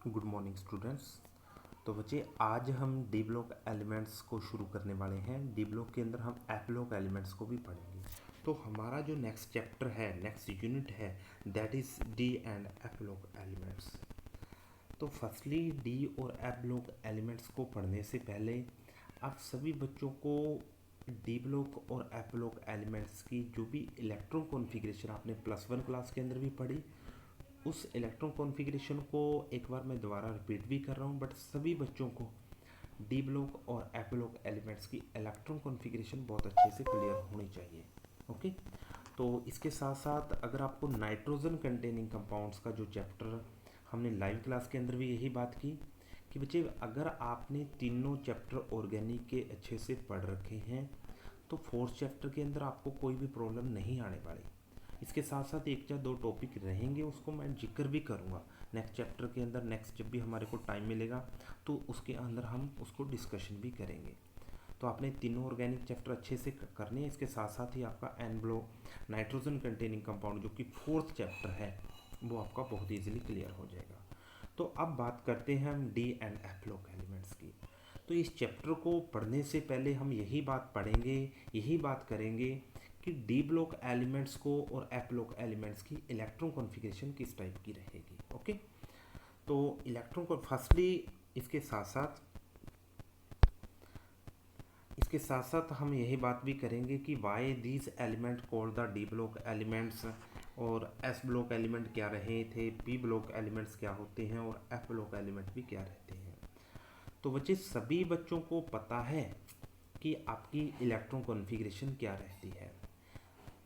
Good morning students. तो बच्चे आज हम डी ब्लॉक एलिमेंट्स को शुरू करने वाले हैं। डी ब्लॉक के अंदर हम एफ ब्लॉक एलिमेंट्स को भी पढ़ेंगे। तो हमारा जो नेक्स्ट चैप्टर है, नेक्स्ट यूनिट है, that is D and F block elements. तो फर्स्टली डी और एफ ब्लॉक एलिमेंट्स को पढ़ने से पहले आप सभी बच्चों को डी ब्लॉक और एफ ब्लॉक एलिमेंट्स की जो भी इलेक्ट्रॉन कॉन्फ़िगरेशन आपने +1 क्लास के अंदर भी पढ़ी, उस इलेक्ट्रॉन कॉन्फ़िगरेशन को एक बार मैं दोबारा रिपीट भी कर रहा हूँ। बट सभी बच्चों को डी ब्लॉक और एफ ब्लॉक एलिमेंट्स की इलेक्ट्रॉन कॉन्फ़िगरेशन बहुत अच्छे से क्लियर होनी चाहिए। ओके, तो इसके साथ साथ अगर आपको नाइट्रोजन कंटेनिंग कंपाउंड्स का जो चैप्टर हमने लाइव क्लास के अंदर भी यही बात की कि बच्चे अगर आपने तीनों चैप्टर ऑर्गेनिक के अच्छे से पढ़ रखे हैं तो फोर्थ चैप्टर के अंदर आपको कोई भी प्रॉब्लम नहीं आने वाली। इसके साथ साथ एक या दो टॉपिक रहेंगे, उसको मैं जिक्र भी करूँगा नेक्स्ट चैप्टर के अंदर। नेक्स्ट जब भी हमारे को टाइम मिलेगा तो उसके अंदर हम उसको डिस्कशन भी करेंगे। तो आपने तीनों ऑर्गेनिक चैप्टर अच्छे से करने हैं। इसके साथ साथ ही आपका N block nitrogen containing compound जो कि फोर्थ चैप्टर है वो आपका बहुत ईजिली क्लियर हो जाएगा। तो अब बात करते हैं हम D and F block elements की। तो इस चैप्टर को पढ़ने से पहले हम यही बात पढ़ेंगे, यही बात करेंगे कि डी ब्लॉक एलिमेंट्स को और एफ ब्लॉक एलिमेंट्स की इलेक्ट्रॉन कॉन्फ़िगरेशन किस टाइप की रहेगी। ओके, तो इलेक्ट्रॉन को फर्स्टली इसके साथ साथ हम यही बात भी करेंगे कि why these element called the d block elements, और एस ब्लॉक एलिमेंट क्या रहे थे, पी ब्लॉक एलिमेंट्स क्या होते हैं और एफ ब्लॉक एलिमेंट भी क्या रहते हैं। तो बच्चे सभी बच्चों को पता है कि आपकी इलेक्ट्रॉन कॉन्फ़िगरेशन क्या रहती है।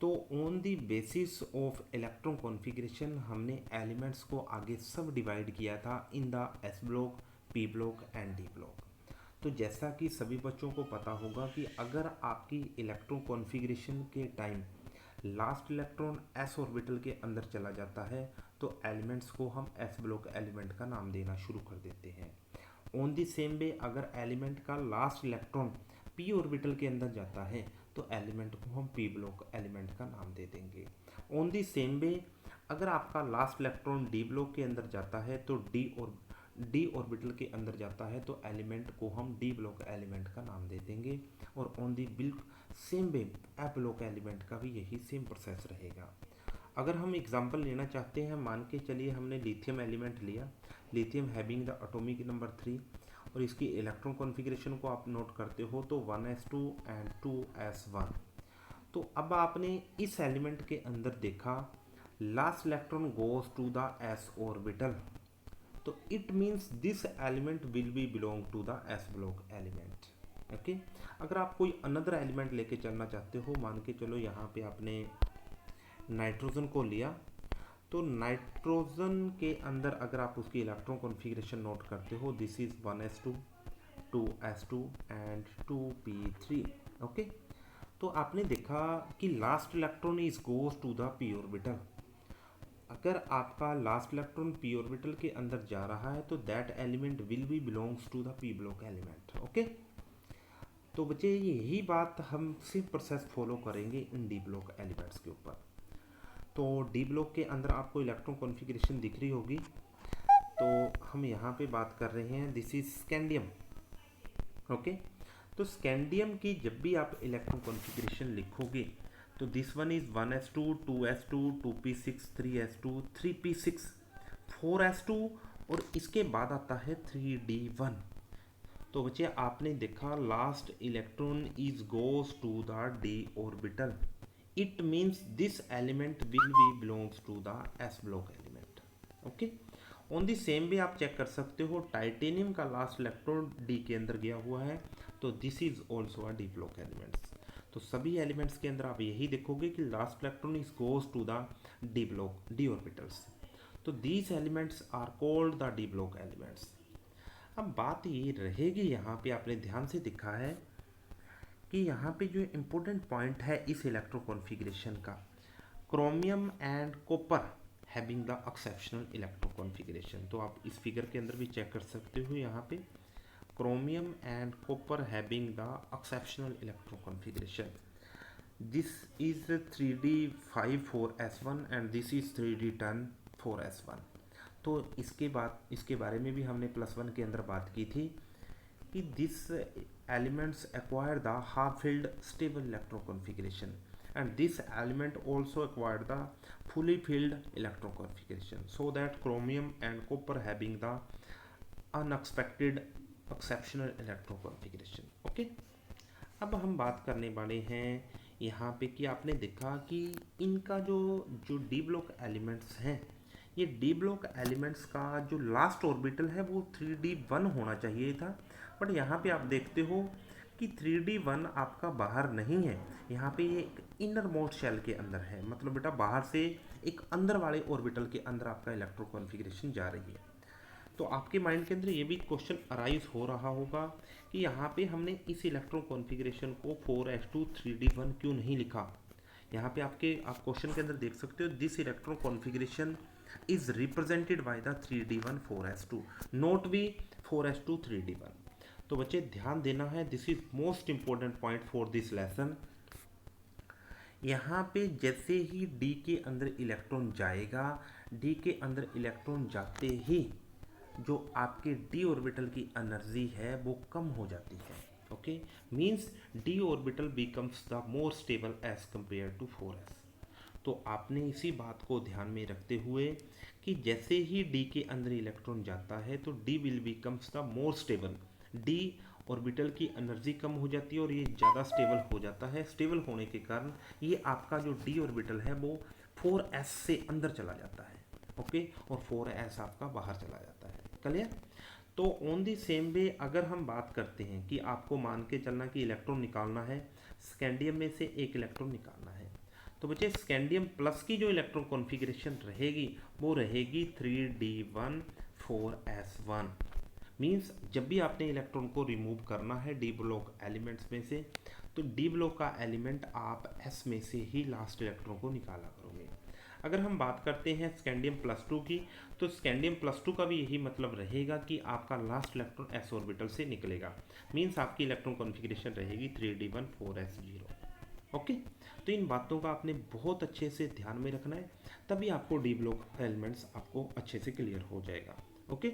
तो on the basis of electron configuration हमने एलिमेंट्स को आगे सब डिवाइड किया था in the s block, P block and D block. तो जैसा कि सभी बच्चों को पता होगा कि अगर आपकी इलेक्ट्रॉन कॉन्फ़िगरेशन के time last electron S orbital के अंदर चला जाता है तो एलिमेंट्स को हम एस ब्लॉक एलिमेंट का नाम देना शुरू कर देते हैं। ऑन दी सेम वे अगर एलिमेंट का लास्ट इलेक्ट्रॉन पी ऑर्बिटल के अंदर जाता है तो एलिमेंट को हम पी ब्लॉक एलिमेंट का नाम दे देंगे। ऑन दी सेम वे अगर आपका लास्ट इलेक्ट्रॉन डी ब्लॉक के अंदर जाता है तो डी ऑर्बिटल के अंदर जाता है तो एलिमेंट को हम डी ब्लॉक एलिमेंट का नाम दे देंगे। और ऑन दी बिल्कुल same way F block element का भी यही सेम प्रोसेस रहेगा। अगर हम एग्जांपल लेना चाहते हैं, मान के चलिए हमने लिथियम एलिमेंट लिया, lithium having the atomic number 3, और इसकी इलेक्ट्रॉन कॉन्फ़िगरेशन को आप नोट करते हो तो 1s2 एंड 2s1। तो अब आपने इस एलिमेंट के अंदर देखा last electron goes to the s orbital, तो it means this element will be belong to the s block element. Okay, अगर आप कोई अनदर एलिमेंट लेके चलना चाहते हो, मान के चलो यहाँ पे आपने नाइट्रोजन को लिया, तो नाइट्रोजन के अंदर अगर आप उसकी इलेक्ट्रॉन कॉन्फ़िगरेशन नोट करते हो, this is 1s2, 2s2 and 2p3। Okay, तो आपने देखा कि last electron is goes to the p orbital. अगर आपका लास्ट इलेक्ट्रॉन पी ऑर्बिटल के अंदर जा रहा है तो that element will be belongs to the p block element. Okay, तो बच्चे यही बात हम सिर्फ प्रोसेस फॉलो करेंगे इन डी ब्लॉक एलिमेंट्स के ऊपर। तो डी ब्लॉक के अंदर आपको इलेक्ट्रॉन कॉन्फ़िगरेशन दिख रही होगी। तो हम यहाँ पे बात कर रहे हैं, दिस इज स्कैंडियम। ओके, तो स्कैंडियम की जब भी आप इलेक्ट्रॉन कॉन्फ़िगरेशन लिखोगे तो this one is 1s2, 2s2, 2p6, 3s2, 3p6, 4s2 और इसके बाद आता है 3d1। तो बच्चे आपने देखा last electron is goes to the d orbital, it means this element will be belongs to the s block element. Okay, on the same way आप चेक कर सकते हो टाइटेनियम का लास्ट इलेक्ट्रॉन डी के अंदर गया हुआ है तो this is also a d block elements. तो सभी एलिमेंट्स के अंदर आप यही देखोगे कि last electron is goes to the d block, d orbitals. तो these elements are called the d block elements. अब बात ये रहेगी, यहाँ पे आपने ध्यान से देखा है कि यहाँ पे जो इम्पोर्टेंट पॉइंट है इस इलेक्ट्रो कॉन्फ़िगरेशन का, chromium and copper having the exceptional electro configuration. तो आप इस फिगर के अंदर भी चेक कर सकते हो, यहाँ पे chromium and copper having the exceptional electro configuration. This is 3d5 4s1 and this is 3d10 4s1। तो इसके बारे में भी हमने +1 के अंदर बात की थी कि this elements acquire the half field stable electro configuration and this element also acquired the fully filled electron configuration, so that chromium and copper having the unexpected exceptional electron configuration. Okay, अब हम बात करने वाले हैं यहाँ पे कि आपने देखा कि इनका जो जो डी ब्लॉक एलिमेंट्स हैं, ये डी ब्लॉक एलिमेंट्स का जो लास्ट ऑर्बिटल है वो 3D1 होना चाहिए था, बट यहाँ पे आप देखते हो कि 3D1 आपका बाहर नहीं है, यहाँ पे ये एक इनर मोस्ट शेल के अंदर है, मतलब बेटा बाहर से एक अंदर वाले ऑर्बिटल के अंदर आपका इलेक्ट्रो कॉन्फ़िगरेशन जा रही है। तो आपके माइंड के अंदर ये भी क्वेश्चन अराइज हो रहा होगा कि यहाँ पे हमने इस इलेक्ट्रो कॉन्फ़िगरेशन को 4s2 3D1 क्यों नहीं लिखा। यहाँ पे आप क्वेश्चन के अंदर देख सकते हो, this electro configuration is represented by the 3D1 4s2 not by 4s2 3D1। तो बच्चे ध्यान देना है, this is most important point for this lesson. यहाँ पे जैसे ही डी के अंदर इलेक्ट्रॉन जाएगा, डी के अंदर इलेक्ट्रॉन जाते ही जो आपके डी ऑर्बिटल की एनर्जी है वो कम हो जाती है। Okay, means d orbital becomes the more stable as compare to 4s। तो आपने इसी बात को ध्यान में रखते हुए कि जैसे ही डी के अंदर इलेक्ट्रॉन जाता है तो D will becomes the more stable, D orbital की एनर्जी कम हो जाती है और ये ज़्यादा स्टेबल हो जाता है। स्टेबल होने के कारण ये आपका जो डी ऑर्बिटल है वो 4s से अंदर चला जाता है। ओके, और 4s आपका बाहर चला जाता है। क्लियर? तो ऑन दी सेम वे अगर हम बात करते हैं कि आपको मान के चलना कि इलेक्ट्रॉन निकालना है, स्कैंडियम में से एक इलेक्ट्रॉन निकालना है, तो बच्चे स्कैंडियम प्लस की जो इलेक्ट्रॉन कॉन्फ़िगरेशन रहेगी वो रहेगी 3D1 4s1। मीन्स जब भी आपने इलेक्ट्रॉन को रिमूव करना है डी ब्लॉक एलिमेंट्स में से, तो डी ब्लॉक का एलिमेंट आप एस में से ही लास्ट इलेक्ट्रॉन को निकाला करोगे। अगर हम बात करते हैं स्कैंडियम +2 की, तो स्कैंडियम +2 का भी यही मतलब रहेगा कि आपका लास्ट इलेक्ट्रॉन एस ऑर्बिटल से निकलेगा। मीन्स आपकी इलेक्ट्रॉन कॉन्फ़िगरेशन रहेगी 3D1 4s0। ओके, तो इन बातों का आपने बहुत अच्छे से ध्यान में रखना है, तभी आपको डी ब्लॉक एलिमेंट्स आपको अच्छे से क्लियर हो जाएगा। ओके,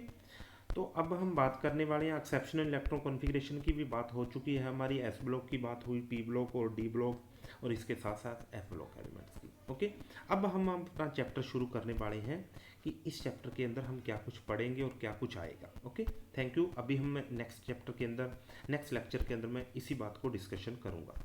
तो अब हम बात करने वाले हैं एक्सेप्शनल इलेक्ट्रॉन कॉन्फ़िगरेशन की भी बात हो चुकी है हमारी, एस ब्लॉक की बात हुई, पी ब्लॉक और डी ब्लॉक, और इसके साथ साथ एफ ब्लॉक एलिमेंट्स की। ओके, अब हम अपना चैप्टर शुरू करने वाले हैं कि इस चैप्टर के अंदर हम क्या कुछ पढ़ेंगे और क्या कुछ आएगा। Okay, thank you. अभी हम नेक्स्ट चैप्टर के अंदर, नेक्स्ट लेक्चर के अंदर मैं इसी बात को डिस्कशन करूँगा।